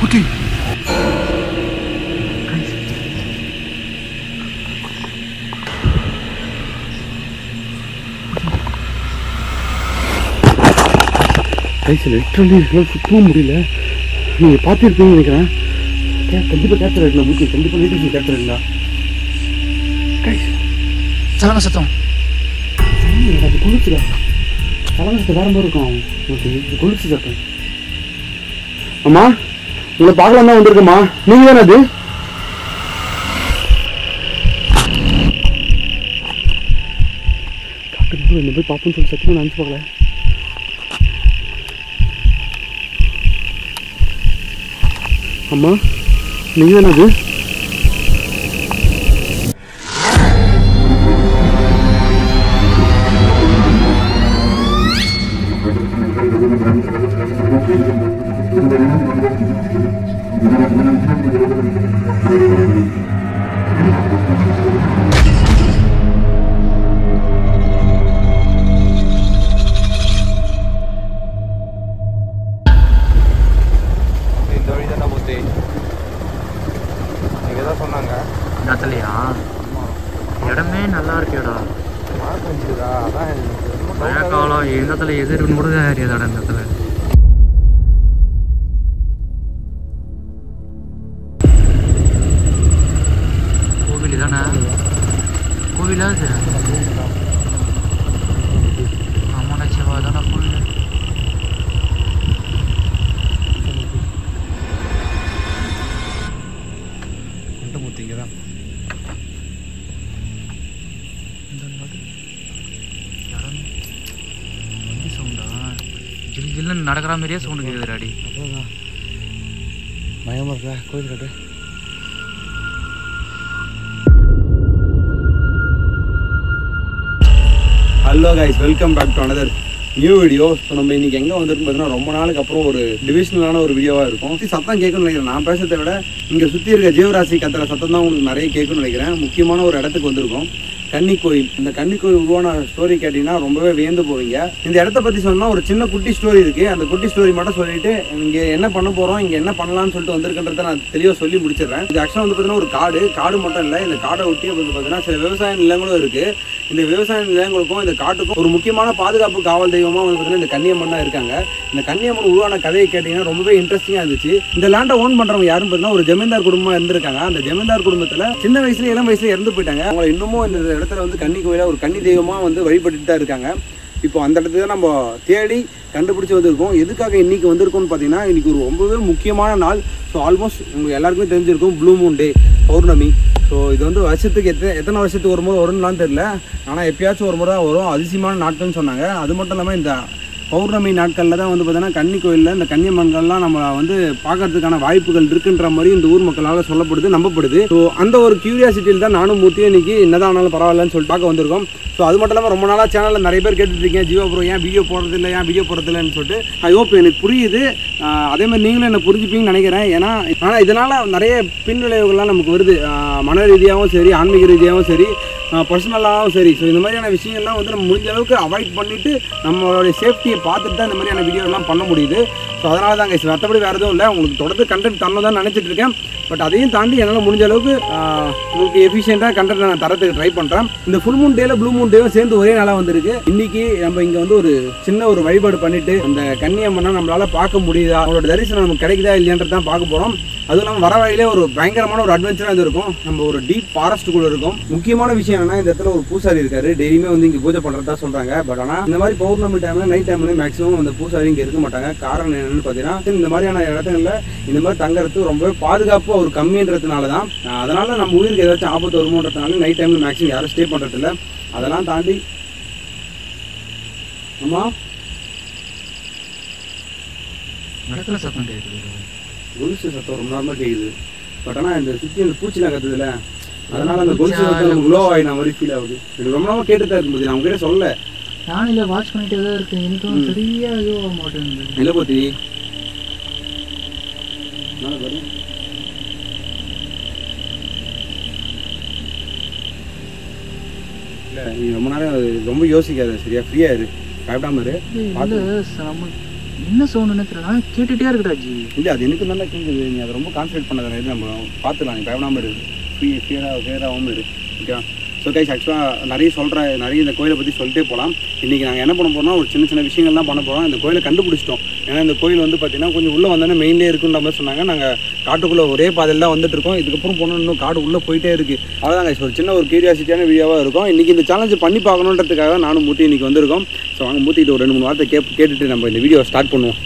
குட்டி லிட்டரலி சுத்தவும் முடியல. நீங்கள் பார்த்துருப்பீங்கன்னு நினைக்கிறேன். கண்டிப்பாக கேப்சர் ஆகிடலாம். மூச்சு கண்டிப்பாக லேடிஸ் கேப்சர் ஆகிடலாம். சலன சத்தம் அது குளிச்சுல சலன சத்தம் வேற மாதிரி இருக்கும். ஓகே இது குளிச்சு சத்தம். அம்மா உங்களை பார்க்கலாம் தான் வந்திருக்குமா? நீங்கள் தானே அது? டாக்டர் என்ன போய் பார்ப்போன்னு சொல்லி சத்தியமாக நினச்சி பார்க்கல. அம்மா நீங்கள் தானே அது? இடமே நல்லா இருக்கேடா. மழை காலம் எங்கத்துல எது இருக்குன்னு கூட தெரியாதாடா. இந்த இடத்துல கோவில் தானே? கோவிலா அது? ஆமாடா சிவா தானே கோவில். இங்கதான் ஜில் ஜில்லுன்னு நடக்கிற மாதிரியே சவுண்டு கேட்குதுடாடி. அவ்வளோதான் பயமாக இருக்கா கோயில் கட்டு. Hello guys, welcome back to another new video. So நம்ம இன்றைக்கி எங்கே வந்துருக்கு பார்த்தீங்கன்னா ரொம்ப நாளுக்கு அப்புறம் ஒரு டிவிஷனலான ஒரு வீடியோவாக இருக்கும். சத்தம் கேட்கணும்னு நினைக்கிறேன். நான் பேசுறதை விட இங்கே சுற்றி இருக்க ஜீவராசி கத்துற சத்தம் தான் உங்களுக்கு நிறைய கேட்கணும்னு நினைக்கிறேன். முக்கியமான ஒரு இடத்துக்கு வந்திருக்கோம், கன்னி கோயில். இந்த கன்னி கோயில் உருவான ஸ்டோரி கேட்டிங்கன்னா ரொம்பவே வியந்து போவீங்க. இந்த இடத்த பற்றி சொன்னால் ஒரு சின்ன குட்டி ஸ்டோரி இருக்குது. அந்த குட்டி ஸ்டோரி மட்டும் சொல்லிட்டு இங்கே என்ன பண்ண போகிறோம், இங்கே என்ன பண்ணலாம்னு சொல்லிட்டு வந்திருக்கின்றத நான் தெளிவாக சொல்லி முடிச்சிடுறேன். இது ஆக்சுவலாக வந்து பார்த்தீங்கன்னா ஒரு காடு மட்டும் இல்லை. இந்த காடை ஒட்டி வந்து பார்த்தீங்கன்னா சில விவசாய நிலங்களும் இருக்குது. இந்த விவசாய நிலங்களுக்கும் இந்த காட்டுக்கும் ஒரு முக்கியமான பாதுகாப்பு காவல் தெய்வமாக வந்து பார்த்தீங்கன்னா இந்த கன்னியம்மன் தான் இருக்காங்க. இந்த கன்னியம்மன் உருவான கதையை கேட்டிங்கன்னா ரொம்பவே இன்ட்ரெஸ்டிங்காக இருந்துச்சு. இந்த லேண்டை ஓன் பண்ணுறவங்க யாரும் பார்த்தீங்கன்னா ஒரு ஜமீன்தார் குடும்பமாக இருந்திருக்காங்க. அந்த ஜமீன்தார் குடும்பத்தில் சின்ன வயசுல இளம் வயசுல இறந்து போயிட்டாங்க. அவங்க இன்னமும் இந்த இடத்துல வந்து கன்னி கோயில ஒரு கன்னி தெய்வமாக வந்து வழிபட்டு தான் இருக்காங்க. இப்போ அந்த இடத்துல தான் நம்ம தேடி கண்டுபிடிச்சி வந்திருக்கோம். எதுக்காக இன்றைக்கி வந்திருக்கோம்னு பார்த்தீங்கன்னா இன்றைக்கி ஒரு ரொம்பவே முக்கியமான நாள். ஸோ ஆல்மோஸ்ட் உங்களுக்கு எல்லாருக்குமே தெரிஞ்சிருக்கும், ப்ளூ மூன் டே, பௌர்ணமி. ஸோ இது வந்து வருஷத்துக்கு எத்தனை வருஷத்துக்கு ஒரு முறை வரும்னு தெரியல, ஆனால் எப்பயாச்சும் ஒரு முறை வரும். அதிசயமான நாட்கள்னு சொன்னாங்க. அது மட்டும் இல்லாமல் இந்த பௌர்ணமி நாட்களில் தான் வந்து பார்த்தீங்கன்னா கன்னி கோயிலில் இந்த கன்னியம்மன்கள்லாம் நம்ம வந்து பார்க்கறதுக்கான வாய்ப்புகள் இருக்குன்ற மாதிரி இந்த ஊர் மக்களால் சொல்லப்படுது, நம்பப்படுது. ஸோ அந்த ஒரு கியூரியாசிட்டியில் தான் நானும் மூர்த்தியும் இன்றைக்கி என்னதான் ஆனாலும் பரவாயில்லன்னு சொல்லிட்டு பார்க்க வந்திருக்கோம். ஸோ அது மட்டும் இல்லாமல் ரொம்ப நாளாக சேனலில் நிறைய பேர் கேட்டுட்ருக்கேன், ஜீவா ப்ரோ ஏன் வீடியோ போடுறதில்லை, ஏன் வீடியோ போடுறதில்லைன்னு சொல்லிட்டு. ஐ ஹோப் எனக்கு புரியுது. அதேமாதிரி நீங்களும் என்னை புரிஞ்சுப்பீங்கன்னு நினைக்கிறேன். ஆனால் இதனால் நிறைய பின்விளைவுகள்லாம் நமக்கு வருது, மன ரீதியாகவும் சரி, ஆன்மீக ரீதியாகவும் சரி, பர்சனலாகவும் சரி. ஸோ இந்த மாதிரியான விஷயங்கள்லாம் வந்து நம்ம முடிஞ்ச அளவுக்கு அவாய்ட் பண்ணிவிட்டு நம்மளுடைய சேஃப்டியை பார்த்துட்டு தான் இந்த மாதிரியான வீடியோலாம் பண்ண முடியுது. ஸோ அதனால தான் கைஸ், மற்றபடி வேறு எதுவும் இல்லை. உங்களுக்கு தொடர்ந்து கண்டென்ட் தரணும் தான் நினச்சிட்டு இருக்கேன். பட் அதையும் தாண்டி என்னால் முடிஞ்ச அளவுக்கு உங்களுக்கு எஃபிஷியண்டாக கண்டென்ட் நான் தரத்துக்கு ட்ரை பண்ணுறேன். இந்த ஃபுல் மூன் டேல ப்ளூ மூன் டேவும் சேர்ந்து ஒரே நாளாக வந்திருக்கு. இன்றைக்கி நம்ம இங்கே வந்து ஒரு சின்ன ஒரு வழிபாடு பண்ணிவிட்டு அந்த கன்னியம்மனை நம்மளால் பார்க்க முடியுதா, அவங்களோட தரிசனம் நமக்கு கிடைக்குதா இல்லையன்றது தான் பார்க்க போகிறோம். அதுவும் இல்லாமல் வர வழியிலே ஒரு பயங்கரமான ஒரு அட்வென்ச்சராக இது இருக்கும். நம்ம ஒரு டீப் ஃபாரஸ்ட்டுக்குள்ளே இருக்கும். முக்கியமான விஷயம் என்னன்னா, இந்த இடத்துல ஒரு பூசாரி இருக்காரு. டெய்லியுமே வந்து இங்கே பூஜை பண்ணுறதா சொல்கிறாங்க. பட் ஆனால் இந்த மாதிரி பௌர்ணமி டைமில் நைட் டைம்ல மேக்ஸிமம் அந்த பூசாரி இங்கே இருக்க மாட்டாங்க. காரணம் என்னன்னு பார்த்தீங்கன்னா, இந்த மாதிரியான இடத்துல இந்த மாதிரி தங்கறது ரொம்பவே பாதுகாப்பு ஒரு கம்மின்றதுனால தான். அதனால நம்ம உயிருக்கு ஏதாச்சும் ஆபத்து வருமோன்றதுனால நைட் டைமில் மேக்ஸிமம் யாரும் ஸ்டே பண்ணுறதில்ல. அதெல்லாம் தாண்டி அம்மா இடத்துல சத்தம் கேட்குது, கொலுசு சத்தம் ரொம்ப நார்மலாக கேட்குது. பட் ஆனால் இந்த சுற்றி அந்த பூச்சிலாம் கத்துதுல, அதனால அந்த கொலுசு சத்தம் நமக்கு லோ ஆகின மாதிரி ஃபீல் ஆகுது. எனக்கு ரொம்ப நாளாக கேட்டு தான் இருக்கும்போது நான் உங்ககிட்ட சொல்ல, நானும் இல்லை வாட்ச் பண்ணிட்டே தான் இருக்கேன். எனக்கும் சரியாக இதுவாக மாட்டேங்குது. இல்லை போத்தி பாரு, இல்லை நீ ரொம்ப நேரம் ரொம்ப யோசிக்காத, சரியா? ஃப்ரீயாக இரு, பயப்படாம இரு. நம்ம என்ன சவுண்டுன்னு தெரியல, கேட்டுகிட்டே இருக்குடா ஜி. இல்லை அது எனக்கு நல்லா கேட்குது. நீ அதை ரொம்ப கான்சன்ட்ரேட் பண்ணாத, இது நம்ம பார்த்துக்கலாம். நீ பயப்படாமல் இருக்கு, ஃபீராகவும் இரு. ஓகேவா? ஸோ கைஸ் ஆக்சுவலாக நிறைய இந்த கோயிலை பற்றி சொல்லிட்டே போகலாம். இன்றைக்கி நாங்கள் என்ன பண்ண போகிறோம்னா ஒரு சின்ன சின்ன விஷயங்கள்லாம் பண்ண போகிறோம். இந்த கோயிலை கண்டுபிடிச்சிட்டோம். ஏன்னா இந்த கோயில் வந்து பார்த்திங்கன்னா கொஞ்சம் உள்ளே வந்தோன்னே மெயின்லேயே இருக்குன்ற மாதிரி சொன்னாங்க. நாங்கள் காட்டுக்குள்ளே ஒரே பாதையில் தான் வந்துட்டு இருக்கோம். இதுக்கப்புறம் போனோம் இன்னும் காடு உள்ளே போயிட்டே இருக்குது. அவ்வளோதான் கைஸ், ஒரு சின்ன ஒரு கியூரியாசிட்டியான வீடியோவாக இருக்கும். இன்றைக்கி இந்த சேலஞ்சு பண்ணி பார்க்கணுன்றதுக்காக நானும் மூத்தி இன்றைக்கி வந்திருக்கோம். ஸோ வாங்க மூத்திட்டு ஒரு 2-3 வார்த்தை கேட்டுட்டு நம்ம இந்த வீடியோ ஸ்டார்ட் பண்ணுவோம்.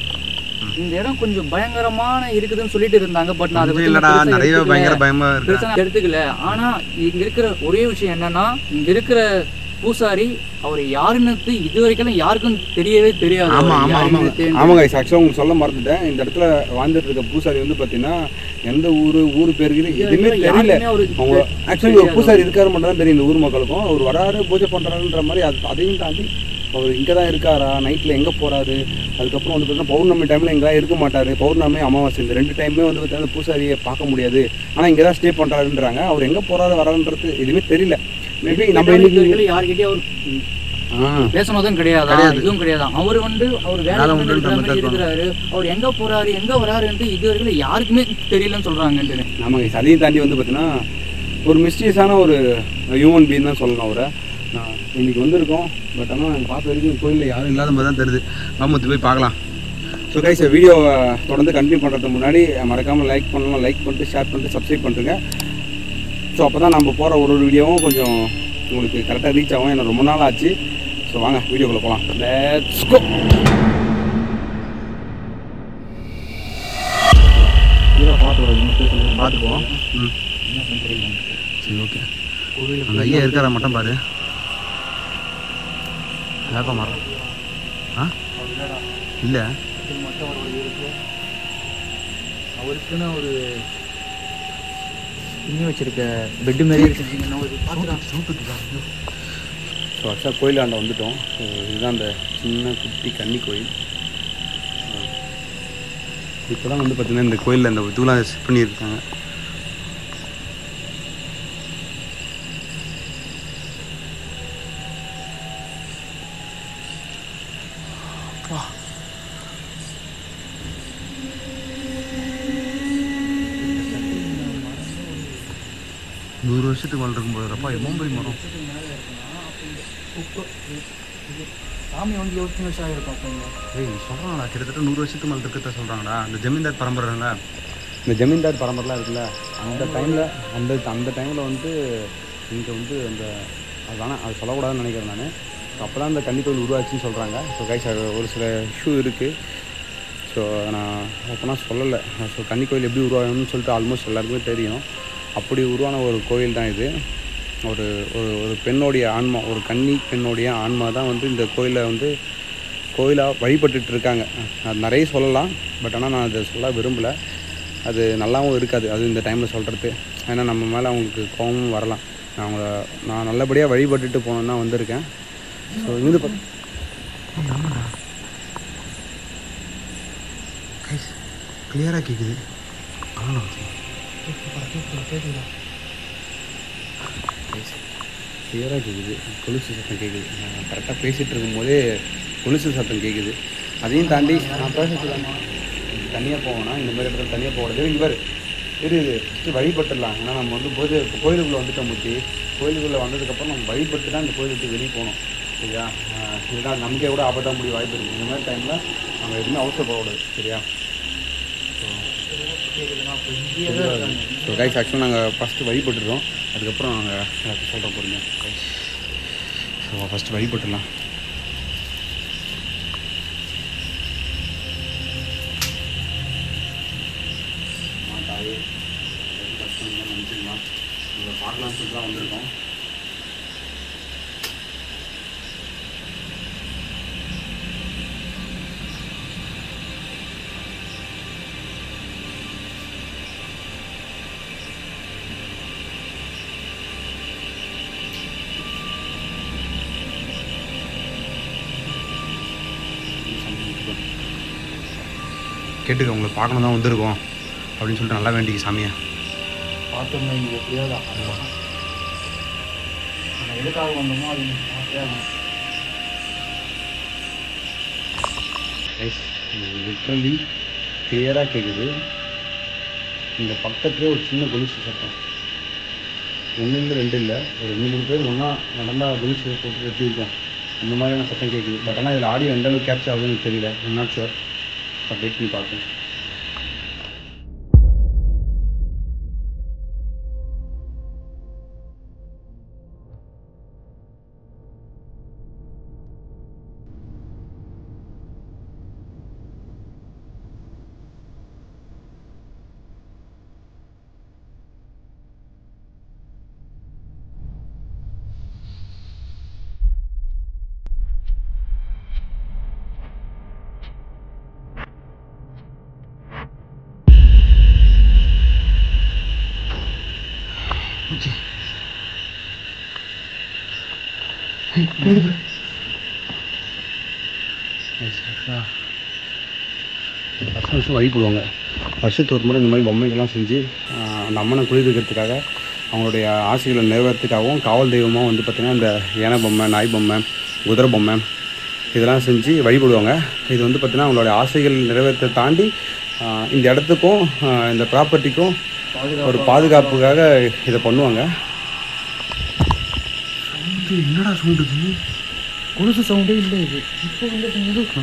இந்த இடம் கொஞ்சம் பயங்கரமான இருக்குதுன்னு சொல்லிட்டு இருந்தாங்க. பட் நான் அதை நிறைய பயங்கர பயமா எடுத்துக்கல. ஆனா இங்க இருக்கிற ஒரே விஷயம் என்னன்னா, இங்க இருக்கிற பூசாரி அவர் யாருன்னு இது வரைக்கும் யாருக்கும் தெரியவே தெரியாது. ஆமாங்க ஆக்சுவலாக உங்களுக்கு சொல்ல மறந்துட்டேன். இந்த இடத்துல வாழ்ந்துட்டு இருக்க பூசாரி வந்து பார்த்தீங்கன்னா எந்த ஊர் பேருக்கு எதுவுமே தெரியல. அவங்க ஆக்சுவலி ஒரு பூசாரி இருக்காரு மட்டும் தான் தெரியும் இந்த ஊர் மக்களுக்கும். அவர் வராரு பூஜை பண்ணுறாருன்ற மாதிரி அதையும் தாண்டி அவர் இங்கே தான் இருக்காரா, நைட்டில் எங்கே போகிறாரு, அதுக்கப்புறம் வந்து பார்த்தீங்கன்னா பௌர்ணமி டைமில் எங்கேலாம் இருக்க மாட்டார். பௌர்ணமி அமாவாசை இந்த 2 டைமே வந்து பார்த்தீங்கன்னா பூசாரியை பார்க்க முடியாது. ஆனால் இங்கே தான் ஸ்டே பண்ணுறாருன்றாங்க. அவர் எங்கே போகிறாரு வராருன்றது எதுவுமே தெரியல. மேபி நம்ம இன்னைக்கு யார்கிட்டயும் அவர் பேசணும் கிடையாது, இதுவும் கிடையாது. அவர் அவர் வேலை இருக்கிறாரு. அவர் எங்கே போகிறாரு எங்கே வராருன்ட்டு இது வரைக்கும் யாருக்குமே தெரியலன்னு சொல்கிறாங்க. ஆமாங்க, அதையும் தாண்டி வந்து பார்த்தீங்கன்னா ஒரு மிஸ்டீரியஸான ஒரு ஹியூமன் பீயிங் தான் சொல்லணும் அவரை. இன்றைக்கி வந்திருக்கோம். பட் ஆனால் நாங்கள் பார்த்த வரைக்கும் கோயிலில் யாரும் இல்லாத மாதிரி தான் தெரியுது. மாமூத்து போய் பார்க்கலாம். ஸோ கைஸ் வீடியோவை தொடர்ந்து கண்டினியூ பண்ணுறதுக்கு முன்னாடி மறக்காமல் லைக் பண்ணலாம். லைக் பண்ணிட்டு ஷேர் பண்ணிட்டு சப்ஸ்கிரைப் பண்ணுறேங்க. ஸோ அப்போ தான் நம்ம போகிற ஒரு வீடியோவும் கொஞ்சம் உங்களுக்கு கரெக்டாக ரீச் ஆகும். எனக்கு ரொம்ப நாள் ஆச்சு. ஸோ வாங்க வீடியோக்குள்ளே போகலாம். Let's go. பார்த்துக்குவோம். சரி ஓகே. அந்த ஐயா இருக்கிற மட்டும் பாரு. வேப்ப மரம் இல்லை, அவருக்குன்னு ஒரு இன்னும் வச்சிருக்க பெட்டு மாரி இருக்கு. ஸோ ஆக்சுவலாக கோயிலாண்ட வந்துட்டோம். இதுதான் அந்த சின்ன குட்டி கன்னி கோயில். இப்போ தான் வந்து பார்த்திங்கன்னா இந்த கோயிலில் இந்த இதெல்லாம் செட் பண்ணியிருக்காங்க. நூறு வருஷத்துக்கு மேலே இருக்கும்போதுப்பா எவ்வளோ மரம். சாமி வந்து 20 வருஷம் ஆகிருக்கும். சொல்கிறாங்களா கிட்டத்தட்ட 100 வருஷத்துக்கு மேலே இருக்கிறத சொல்கிறாங்களா. இந்த ஜமீன்தார் பரம்பரைங்க, இந்த ஜமீன்தார் பரம்பரைலாம் இருக்குல்ல, அந்த டைமில் வந்து இங்கே வந்து அந்த அது வேணாம் அது சொல்லக்கூடாதுன்னு நினைக்கிறேன் நான். அப்போ தான் இந்த கன்னிக்கோயில் உருவாச்சுன்னு சொல்கிறாங்க. ஸோ கைஸ் ஒரு சில இஷ்யூ இருக்குது. ஸோ நான் அப்போனா சொல்லலை. ஸோ கன்னிக்கோயில் எப்படி உருவாகணும்னு சொல்லிட்டு ஆல்மோஸ்ட் எல்லாருக்குமே தெரியும். அப்படி உருவான ஒரு கோயில் தான் இது. ஒரு ஒரு பெண்ணோடைய ஆன்மா, ஒரு கன்னி பெண்ணோடைய ஆன்மா தான் வந்து இந்த கோயிலை வந்து கோயிலாக வழிபட்டுட்டு இருக்காங்க. அது நிறைய சொல்லலாம். பட் ஆனால் நான் அதை சொல்ல விரும்பலை. அது நல்லாவும் இருக்காது அது இந்த டைமில் சொல்கிறது. ஏன்னா நம்ம மேலே அவங்களுக்கு கோபமும் வரலாம். நான் நல்லபடியாக வழிபட்டுட்டு போகணுன்னு தான் வந்திருக்கேன். ஸோ இருந்து கிளியராக கேட்குது. கிளியராக கேட்குது. கொலுசு சத்தம் கேட்குது. நான் கரெக்டாக பேசிகிட்டு இருக்கும்போதே கொலுசு சத்தம் கேட்குது. அதையும் தாண்டி நான் பேசுகிறேன். தனியாக போவேன்னா இந்த மாதிரி இடத்துல தனியாக போகிறது இவர் ஃபஸ்ட்டு வழிபட்டுடலாம். ஏன்னா நம்ம வந்து போது கோயிலுக்குள்ளே வந்துட்டோம். கோயிலுக்குள்ளே வந்ததுக்கப்புறம் நம்ம வழிபட்டு தான் இந்த கோயிலுக்கு வெளியே போகணும். சரியா? இதுதான் நமக்கே கூட ஆபத்தாக முடிய வாய்ப்பு இருக்குது. இந்த மாதிரி டைமில் நம்ம எதுவுமே அவசரப்படக்கூடாது. சரியா? ஸோ கைஸ் ஆக்சுவலாக நாங்கள் ஃபஸ்ட்டு வழிபட்டுருக்கோம். அதுக்கப்புறம் நாங்கள் எல்லாத்தையும் சொல்கிற போகிறீங்க. ஸோ ஃபஸ்ட்டு வழிபட்டுடலாம். தாயே கஷ்டம் நினச்சிக்கலாம். உங்களை பார்க்கலான்னு சொல்லிட்டு தான் வந்திருக்கோம். கேட்டுக்க, உங்களை பார்க்கணும் தான் வந்திருக்கோம் அப்படின்னு சொல்லிட்டு நல்லா வேண்டிக்கு சாமியை பார்த்தோம்னா இங்கே எப்படியாவது நம்ம எதுக்காக வந்தோமோ அது லிட்ரலி கிளியராக கேட்குது. இந்த பக்கத்துலேயே ஒரு சின்ன கொலுசு சத்தம், 1 இல்லை 2 இல்லை, ஒரு 2-3 பேர் ஒன்றா நடந்தால் கொலுசு போட்டு எடுத்துருக்கோம். அந்த மாதிரியான சத்தம் கேட்குது. பட் ஆனால் இதில் ஆடியோ எந்த அளவுக்கு கேப்சர் ஆகுதுன்னு தெரியல. I'm not sure. But wait பண்ணி பார்ப்போம். வருஷம் வழிபடுவாங்க. வருஷத்துக்கு ஒரு முறை இந்த மாதிரி பொம்மைகள்லாம் செஞ்சு அந்த அம்மனை குளிர்விக்கிறதுக்காக, அவங்களுடைய ஆசைகளை நிறைவேறத்துக்காகவும் காவல் தெய்வமாக வந்து பார்த்திங்கன்னா இந்த யானை பொம்மை, நாய் பொம்மை, குதிரை பொம்மை இதெல்லாம் செஞ்சு வழிபடுவாங்க. இது வந்து பார்த்திங்கன்னா அவங்களுடைய ஆசைகள் நிறைவேற்றத்தை தாண்டி இந்த இடத்துக்கும் இந்த ப்ராப்பர்ட்டிக்கும் ஒரு பாதுகாப்புக்காக இதை பண்ணுவாங்க. என்னடா சவுண்டு? கொலுசு சவுண்டே இல்லை. இது இப்போ வந்து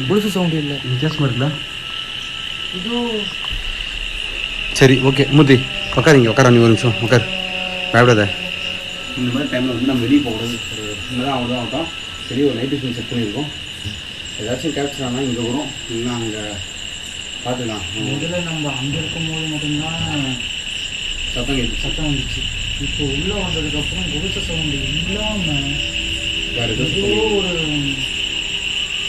கொலுசு சவுண்டே இல்லை. வித்தியாசமாக இருக்குல்ல? சரி, ஓகே மூர்த்தி உட்காரிங்க, உட்கார. நீ ஒரு நிமிஷம் உட்கார், பயப்படாத. இந்த மாதிரி டைமில் வந்து நம்ம வெளியே போகக்கூடாது. சின்னதாக அவ்வளோதான் ஆகட்டும். சரி, ஒரு நைட் விஷயம் செட் பண்ணியிருக்கோம். ஏதாச்சும் கேப்சர் ஆனால் இங்கே வரும், இல்லைன்னா அங்கே பார்த்துக்கலாம். முதல்ல நம்ம அங்கே இருக்கும்போது மட்டும்தான் சத்தம் வந்துச்சு. இப்போ உள்ளே வந்ததுக்கப்புறம் கொலுசு சவுண்டு இல்லாமல் வேறு ஏதோ ஒரு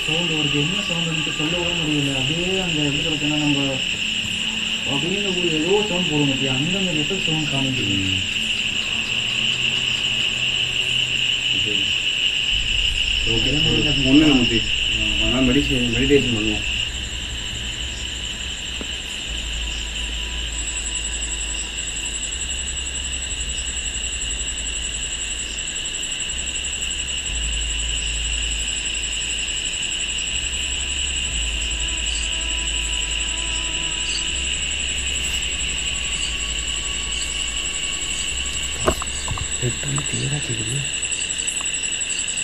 சவுண்டு வருது. என்ன சவுண்டுன்ட்டு சொல்லவும் முடியல. அப்படியே அந்த எப்படி சொல்லுன்னா நம்ம அப்படியே ஒரு ஏதோ சவுண்ட் போட முடியும். அந்தந்த லெட்டர் சவுண்ட் காமிச்சு. ஒன்று நமக்கு அதனால் மெடிடேஷன் பண்ணுவோம். கிளியராக கேட்குது.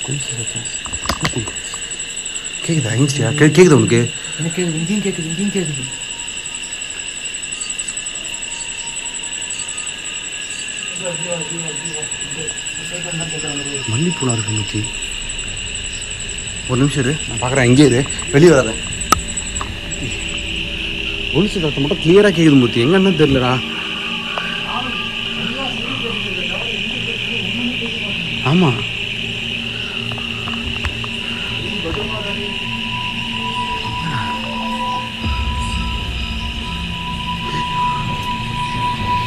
கொஞ்சம் கேட்குதா? இன்ஸ்டியா கேட்குது உனக்கு? எனக்கு இங்கேயும் கேட்குது, இங்கேயும் கேட்குது. மல்லிப்பூலாம் இருக்கு மூச்சி. ஒரு நிமிஷம் இரு, நான் பார்க்குறேன். எங்கே இரு, வெளியே வராத. ஒலிச்சு சத்தம் மட்டும் கிளியராக கேட்குது மூர்த்தி. எங்கன்னா தெரியலடா. ஆமாம்,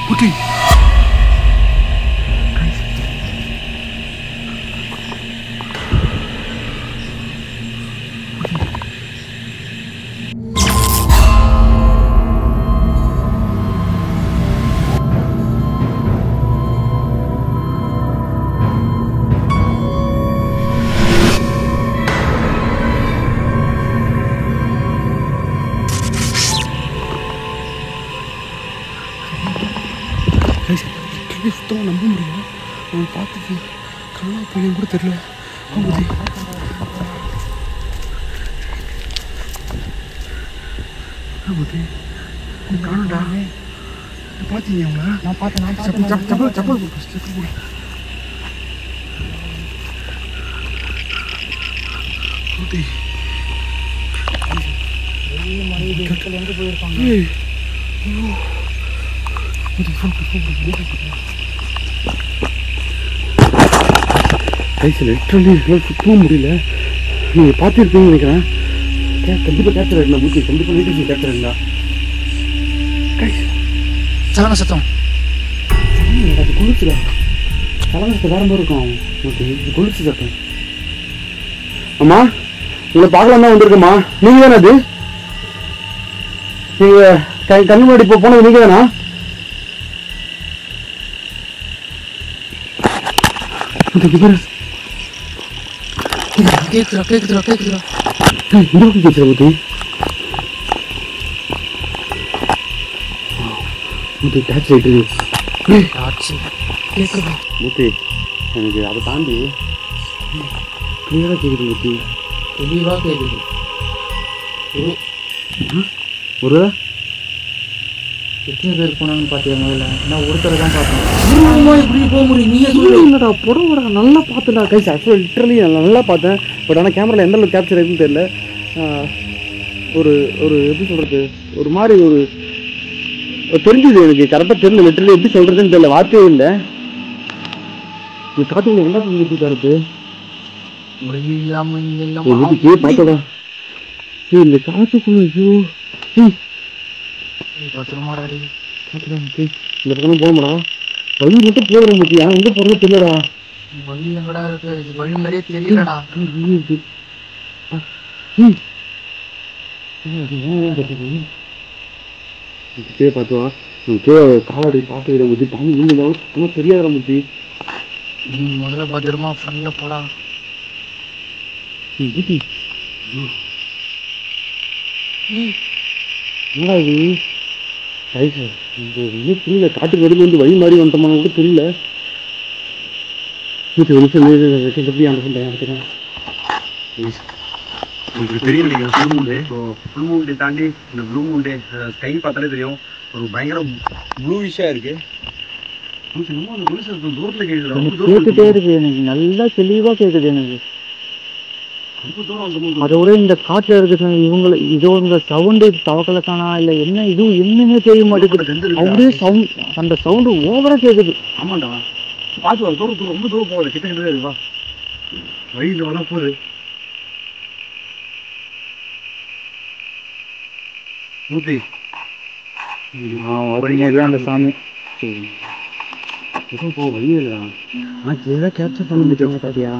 குட்டி சுத்தமாக நம்ப முடியல. அவன் பார்த்துட்டு காணா பையன் கூட தெரியல. ஆகுது காணடா. பார்த்தீங்க அவங்கள? நான் பார்த்தேன். சப்பல் செப்பல் போடு. எங்கே போயிருப்பாங்க? கைசில் லிட்ரலி சுத்தவும் முடியல. நீங்கள் பார்த்துருப்பீங்கன்னு நினைக்கிறேன். கண்டிப்பாக கேப்சர் ஆகிடலாம் மூச்சு. கண்டிப்பாக நீட்டு கேப்சர் ஆகிடலாம். சலன சத்தம் அது கொலுசுல சலனத்தை வேற மாதிரி இருக்கும். ஓகே, இது கொலுசு சத்தம். அம்மா, உங்களை பார்க்கலாம் தான் வந்திருக்கம்மா. நீங்கள் தானே அது? நீங்கள் கண்ணு முன்னாடி இப்போ போனது நீங்கள் தானா? கேக்குதுடா. இந்த பக்கம் கேட்குற ஊத்தி மூர்த்தி டார்ச் லைட் இருக்கு. டார்ச் கேட்குது. மூர்த்தி எனக்கு அதை தாண்டி கிளியராக கேட்குது மூர்த்தி. தெளிவாக கேட்குது. ஒரு எத்தனை பேர் போனான்னு பார்த்தியா முதல்ல? நான் ஒருத்தரை தான் பார்த்தேன். எப்படி போக முடியும் நீயே சொல்லு. இல்லைடா புடவை நல்லா பார்த்தேன்டா கைஸ். ஆக்சுவலாக லிட்டரலி நல்லா பார்த்தேன். பட் ஆனால் கேமராவில் எந்த அளவுக்கு கேப்சர் ஆகுதுன்னு தெரியல. ஒரு ஒரு எப்படி சொல்கிறது, ஒரு மாதிரி ஒரு தெரிஞ்சுது எனக்கு. கரெக்டாக தெரியல, லிட்டரலி எப்படி சொல்கிறதுன்னு தெரியல, வார்த்தையே இல்லை. காட்டுக்குள்ள என்ன பண்ணிட்டு இருக்கு பார்த்தோடா. இந்த காட்டுக்குள்ள இந்த பக்கம் போகமாடா. வழி மட்டும் போகிற முத்தி. ஆனால் எங்கே போகிறது தெரியலடா. வழி எங்கடா இருக்கு? வழி மாதிரியே தெரியலடா. பார்த்துவா காலடி பார்த்து முத்தி. தண்ணி இன்னும் தெரியாத முத்தி. நீ முதல்ல பத்திரமா ஃப்ரெண்ட்ல போடா. முத்தி என்னடா இது ரைஸ்? புரியல. காட்டுக்கு எடுத்து வந்து வழி மாதிரி வந்துட்டோமான்னு கூட தெரியல. நூற்றி ஒரு நிமிஷம் எப்படி அந்த சொல்கிறேன். உங்களுக்கு தெரியும் நினைக்கிறேன். ஃபுல் மூண்டே. ஸோ ஃபுல் மூண்டே தாண்டி இந்த ப்ளூ மூண்டே ஸ்கை பார்த்தாலே தெரியும். ஒரு பயங்கர ப்ளூவிஷாக இருக்குது. தூரத்தில் கேட்டுட்டே இருக்கு எனக்கு. நல்லா தெளிவாக கேட்குது எனக்கு. அதோட இந்த காட்டில் இருக்கிற இவங்களை இதோ இந்த சவுண்டு தவக்கலை காணா இல்லை என்ன இது என்னன்னே தெரிய மாட்டேங்குது. அப்படியே சவுண்ட், அந்த சவுண்டு ஓவராக கேட்குது. ஆமாண்டா பார்த்து வர தூரம் ரொம்ப தூரம் போகுது. கிட்ட கிட்டே இருக்குவா வழியில் வர போகுது. மூர்த்தி அந்த சாமி எதுவும் போக வழி இல்லைடா. ஆனால் கிளியராக கேப்சர் பண்ண முடியாங்க பாத்தியா?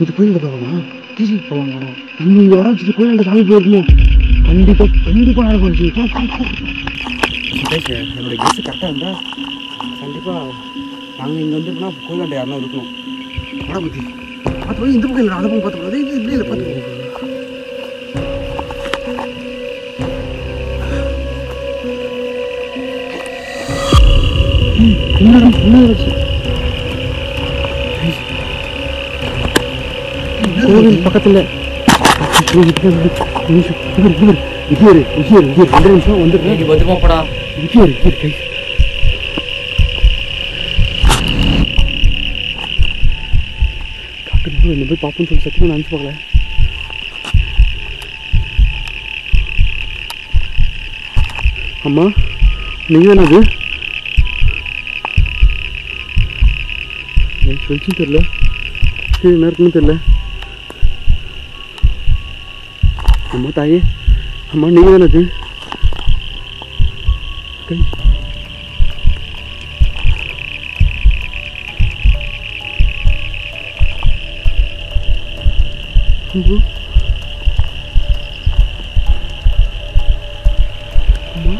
இது கோயிலுக்கு போகலாம். டிஜிக்கு போவாங்க. நம்ம இங்கே வர வச்சுட்டு கோயிலுக்கு சாமி போயிருக்கணும். கண்டிப்பாக நடக்கும். என்னோட கெஸ்ட் கரெக்டாக இருந்தால் கண்டிப்பாக நாங்கள் இங்கே வந்துருக்கோம்னா கோயிலாண்ட யாருன்னா இருக்கணும். வட பற்றி பார்த்து போய் இந்த பக்கம் இல்லை, அதை போய் பார்த்து போகிறது. இது இப்படி இல்லை பார்த்து கோவில் பக்கத்தில் 2 நிமிஷம் வந்துடுறேன். பத்திரமாப்படா. கை காட்டு என்ன போய் பார்ப்போன்னு சொல்லி சத்தியமாக நினச்சி பார்க்கல. அம்மா நீங்கள் தானே அது? சொல்லிச்சுன்னு தெரியல, என்ன இருக்குன்னு தெரியல. அம்மா தாயே, அம்மா நீங்கள் தானே அது? கை அம்மா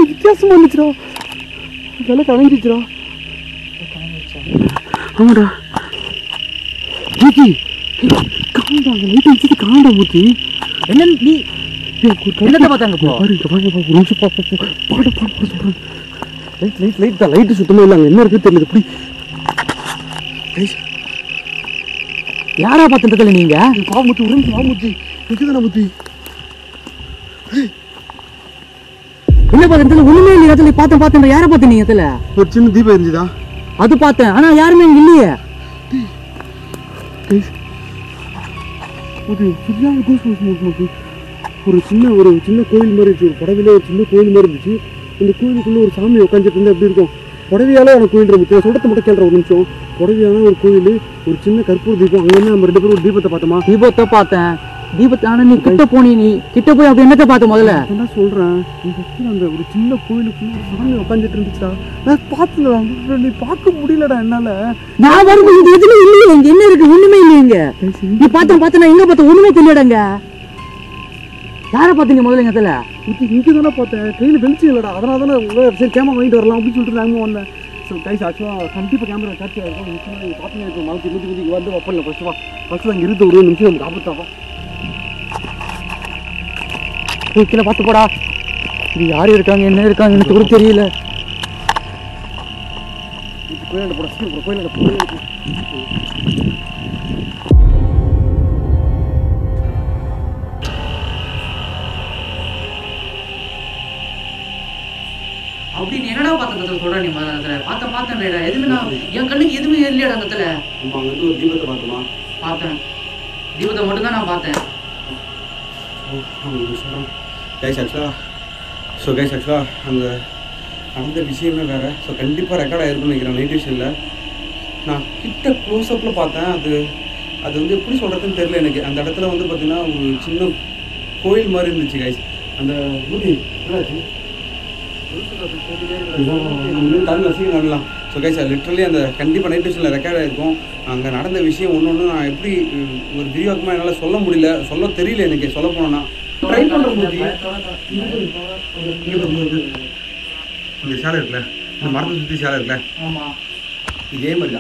வித்தியாசமா இருந்துச்சுடா. இதெல்லாம் கலங்கிடுச்சுடா. ஆமாடா மூர்த்தி, காண்டாங்க லைட் வச்சுட்டு காண்டா மூர்த்தி. என்ன நீ என்னத்தை பார்த்தாங்க? பாரு இங்கே பாருங்க, ஒரு நிமிஷம் பாட சொல்கிறேன். லைட் தான், லைட்டு சுத்தமாக இல்லை. அங்கே என்ன இருக்குன்னு தெரியல. எப்படி யாரா பார்த்துட்டு நீங்க? பாமுத்தி ஒரு நிமிஷம் பாமுத்தி இருக்குதானே மூர்த்தி? என்ன பார்த்து ஒண்ணுமே இல்லையா? அதில் பார்த்தேன். யாரை பார்த்தேன் நீங்க? அதில் ஒரு சின்ன தீபம் இருந்துதா? அது பார்த்தேன், ஆனா யாருமே இங்க இல்லையே. ஒரு சின்ன கோயில் மாதிரி இருந்துச்சு. ஒரு படகுல ஒரு சின்ன கோயில் மாதிரி இருந்துச்சு. இந்த கோயிலுக்குள்ள ஒரு சாமி உட்காந்துட்டு இருந்தா எப்படி இருக்கும்? புடவையால ஒரு கோயில் இருக்கு. சொல்றத மட்டும் கேள்ற ஒரு நிமிஷம். புடவையான ஒரு கோயில், ஒரு சின்ன கற்பூர தீபம். அங்க என்ன நம்ம 2 பேரும் ஒரு தீபத்தை பார்த்தோமா? தீபத்தை பார்த்தேன். தீபத்தை ஆனா நீ கிட்ட போனி, நீ கிட்ட போய் அப்படி என்னத்தை பார்த்த முதல்ல? என்ன சொல்றேன், அந்த ஒரு சின்ன கோயிலுக்குள்ள ஒரு சாமி உட்காந்துட்டு இருந்துச்சா, நான் பார்த்ததுடா. நீ பார்க்க முடியலடா என்னால. நான் வரும்போது இது எதுவுமே இல்லையே, இங்க என்ன இருக்கு? ஒண்ணுமே இல்லையங்க. நீ பார்த்தா நான் எங்க பார்த்த ஒண்ணுமே தெரியலடாங்க. யாரை பார்த்தீங்க முதல்ல? எங்க தல இங்கே தானே பார்த்தேன். கையில் வெளிச்சம் இல்லைடா, அதனால தானே சரி கேமரா வாங்கிட்டு வரலாம் அப்படின்னு சொல்லிட்டு நாங்கள் வந்தேன். ஸோ கைஸ் ஆக்சுவலாக கண்டிப்பாக கேமரா கேட்சியாக இருக்கும். நீங்கள் பார்த்தீங்கன்னா மலக்கு நூற்றி வந்து வைப்பல ஃபஸ்ட்டு அங்கே இருந்த ஒரு நிமிஷம் நமக்கு ஆபத்தாவா. கீழே பார்த்து போடா. இது யார் இருக்காங்க, என்ன இருக்காங்க எனக்கு கூட தெரியல. கோயிலாண்ட போட சீக்கிரம் கோயிலாண்ட போய் அப்படின்னு என்னடா பார்த்த சொல்ற நீ? பார்த்தேன் எதுவுமே நான் என் கண்ணுக்கு எதுவுமே இல்லையாடா அந்த இடத்துல. நம்ம அங்கே வந்து ஒரு தீபத்தை பார்த்தோமா? பார்த்தேன். தீபத்தை மட்டும் தான் நான் பார்த்தேன். கைஸ் ஆக்சுவலாக அந்த நடந்த விஷயமே வேறு. ஸோ கண்டிப்பாக ரெக்கார்ட் ஆகிருக்குன்னு நினைக்கிறேன் நைட் விஷனில். நான் கிட்ட க்ளோஸ்அப்பில் பார்த்தேன். அது வந்து எப்படி சொல்கிறதுன்னு தெரியல எனக்கு. அந்த இடத்துல வந்து பார்த்திங்கன்னா ஒரு சின்ன கோயில் மாதிரி இருந்துச்சு கைஸ். அந்த ஊட்டி நடலாம். ஸோ கைஸ் லிட்ரலி அந்த கண்டிப்பாக நைட் விஷனில் ரெக்கார்ட் ஆகிருக்கும். அங்கே நடந்த விஷயம் ஒன்று நான் எப்படி ஒரு வீடியோக்குமா என்னால் சொல்ல முடியல, சொல்ல தெரியல எனக்கு. சொல்ல போனோன்னா ட்ரை பண்ணுற இந்த சேலை இருக்குல்ல, இந்த மரத்தை சுற்றி சேலை இருக்குல்ல, இதே மாதிரி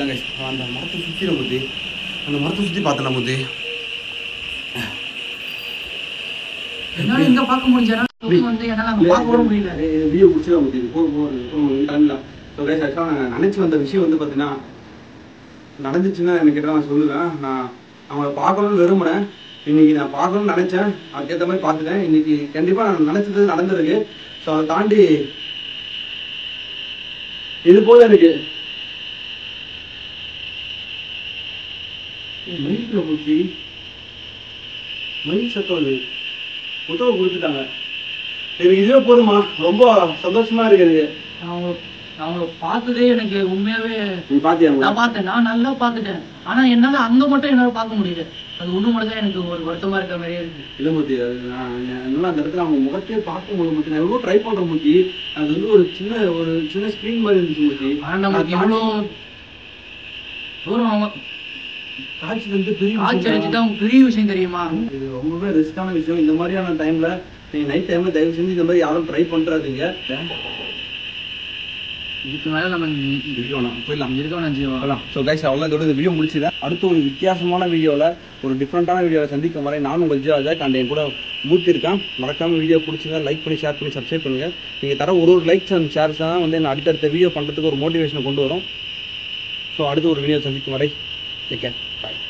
தான் கைஸ். அந்த மரத்தை சுற்றி நம்ம அந்த மரத்தை சுற்றி பார்த்தேன் முத்தி. என்னால எங்க பார்க்க முடிஞ்சா வந்து என்னால அங்க பார்க்க கூட முடியல. வீடியோ முடிச்சுதான் முத்தி போகலாம். ஸோ கைஸ் ஆக்சுவலாக நான் நினச்சி வந்த விஷயம் வந்து பார்த்தீங்கன்னா நடந்துச்சுன்னா எனக்கு கேட்டால் நான் சொல்லுவேன். நான் அவங்கள பார்க்கணும்னு விரும்பினேன். இன்னைக்கு நான் பார்க்கணும்னு நினச்சேன், அதுக்கேற்ற மாதிரி பார்த்துட்டேன். இன்னைக்கு கண்டிப்பாக நான் நினச்சது நடந்திருக்கு. ஸோ அதை தாண்டி இது போல எனக்கு மயில் சத்தம் புத்தகம் கொடுத்துட்டாங்க. எனக்கு இதுவே போதுமா, ரொம்ப சந்தோஷமா இருக்கு எனக்கு. அவங்கள பார்த்ததே எனக்கு உண்மையாவே. நீ பாத்தியா? நான் பார்த்தேன், நான் நல்லா பார்த்துட்டேன். ஆனா என்னால அங்க மட்டும் என்னால பார்க்க முடியல. அது ஒண்ணு மட்டும் தான் எனக்கு ஒரு வருத்தமா இருக்கிற மாதிரியே இருக்கு. இல்லை முத்தி, என்னால அந்த இடத்துல அவங்க முகத்தையே பார்க்க முடியும் முத்தி. நான் எவ்வளோ ட்ரை பண்றேன் முத்தி. அது வந்து ஒரு சின்ன ஸ்க்ரீன் மாதிரி இருந்துச்சு முத்தி. ஆனா நமக்கு எவ்வளோ தூரம் அவங்க காட்சி வந்து பெரிய காட்சி அடிச்சுதான் பெரிய விஷயம் தெரியுமா? இது ரொம்பவே ரிஸ்கான விஷயம். இந்த மாதிரியான டைம்ல நீங்க நைட் டைம்ல தயவு செஞ்சு இந்த மாதிரி யாரும் ட்ரை பண்றாதீங்க. இதுக்கு மேல நம்ம போயிடலாம். ஸோ கைஸ் அவ்வளோ இதோட இந்த வீடியோ முடிச்சுதான். அடுத்து ஒரு வித்தியாசமான வீடியோவில், ஒரு டிஃப்ரெண்டான வீடியோவில் சந்திக்கும் வரை நான் உங்கள் ஜாஜாக் அண்ட் என் கூட மூர்த்தி இருக்கேன். மறக்காம வீடியோ பிடிச்சிருந்தா லைக் பண்ணி ஷேர் பண்ணி சப்ஸ்கிரைப் பண்ணுங்க. நீங்கள் தர ஒரு லைக்ஸ் அண்ட் ஷேர்ஸ் தான் வந்து என்ன அடுத்தடுத்த வீடியோ பண்ணுறதுக்கு ஒரு மோட்டிவேஷனை கொண்டு வரும். ஸோ அடுத்து ஒரு வீடியோ சந்திக்கும் வரை டேக் கேர், பாய்.